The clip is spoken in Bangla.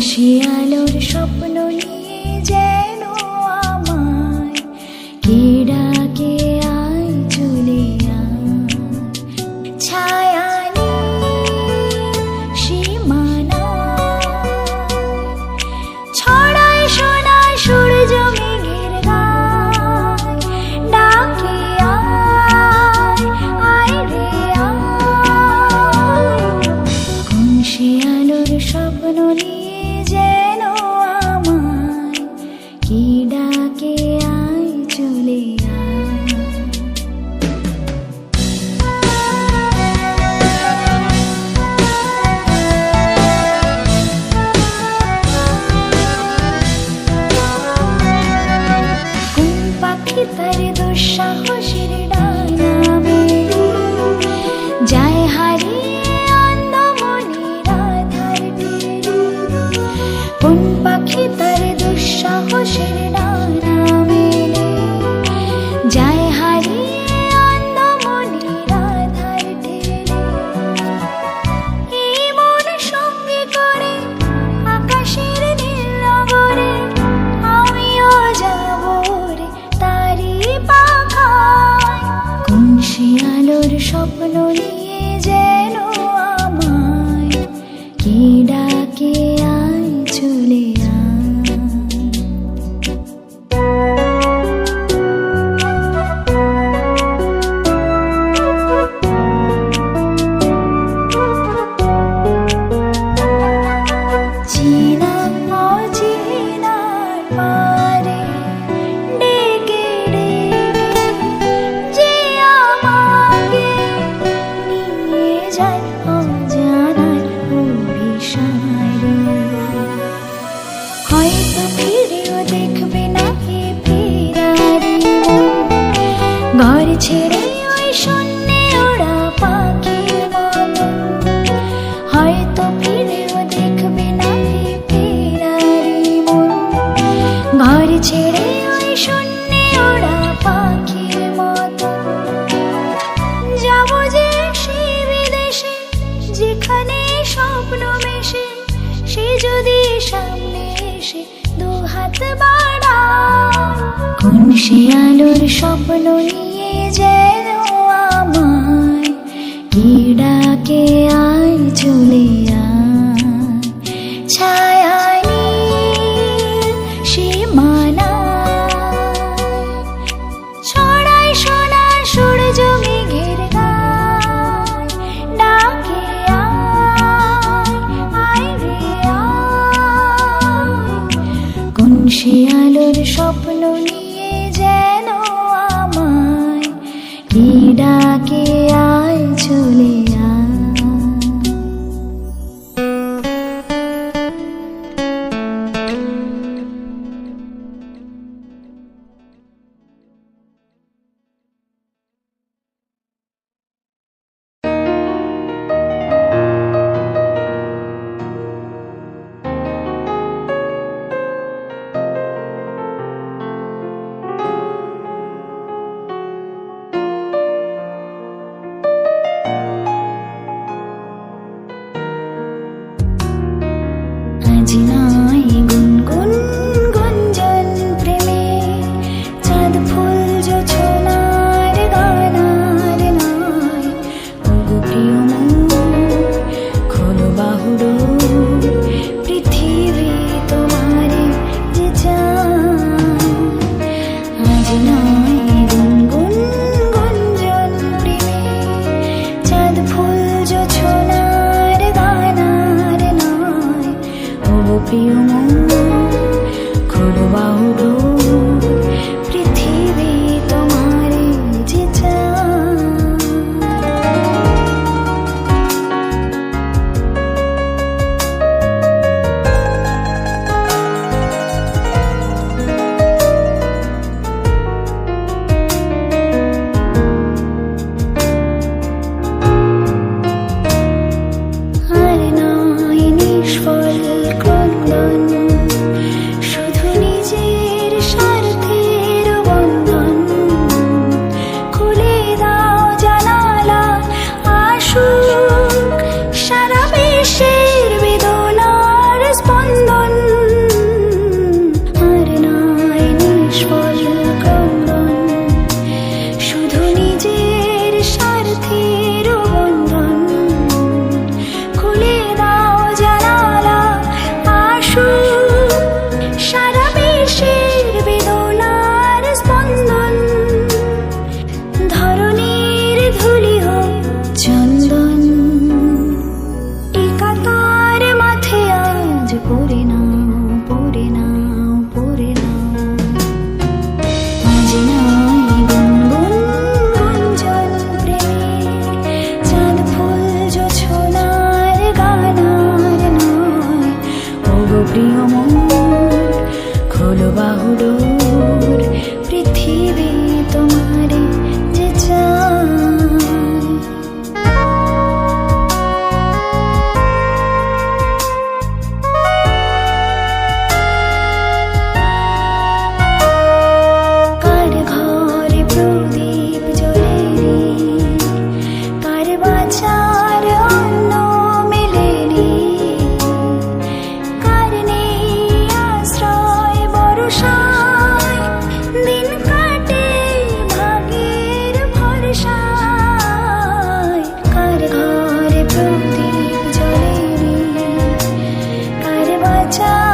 সে আলোর স্বপ্ন নিয়ে যেন আমায় কে ডাকে আয় চলে আয়, ছায়া ছড়ায় সোনার সূর্য মেঘের গায়, ডাকে আয় আয় রে আয়। কোন সে আলোর স্বপ্ন নিয়ে যেন আমায় কি ডাকে আয় চলে আয়। তার দুঃসাহসের ডানা মেলে যায় হারিয়ে অন্ধমনির আধার টেনে। কোন পাখি তার দুঃসাহসের ডানা মেলে যায় হারিয়ে অন্ধমনির আধার টেনে। এই মন সঙ্গে করে আকাশের নীল নগরে আমিও যাব রে তারি পাখায়। কোন সে আলোর স্বপ্ন নিয়ে যেন আমায় কে ডাকে আয় চলে আয়। চেনা অচেনার পারে ডেকে ডেকে যে আমাকে নিয়ে যায় অজানার অভিসারে। হয়তো ফিরেও দেখবে না এ ফেরারি মন, ঘর ছেড়ে ওই শূন্যে ওরা পাখির মতো। হয়তো ফিরেও দেখবে না এ ফেরারি মন, ঘর ছেড়ে ওই শূন্যে ওরা পাখির মতো। যাবো যে সে বিদেশে যেখানে স্বপ্ন মেশে, সে যদি সামনে এসে দু হাত বাড়ায়। কোন সে আলোর স্বপ্ন নিয়ে যেন আমায় কি ডাকে আয় চলে আয়, ছায়া নীল সীমানায়। ছড়ায় সোনার সূর্য মেঘের গায়, ডাকে আয় আয় রে আয়। কোন সে আলোর স্বপ্ন নিয়ে যেন আমায় কি ডাকে আয় চলে আয়। আজ নয় গুনগুন গুঞ্জন প্রেমে, চাঁদ ফুল জোছনার গানার নয়। ওগো প্রিয় মন খোলো বাহুডোর, পৃথিবী তোমারে যে চায়। আজ নয় গুনগুন গুঞ্জন প্রেমে, চাঁদ ফুল জোছনার গানার নয়। ওগো প্রিয় মন খোলো বাহুডোর, পৃথিবী তোমারে যে চায়। আর নয় নিষ্ফল ক্রন্দন, শুধু নিজের চাই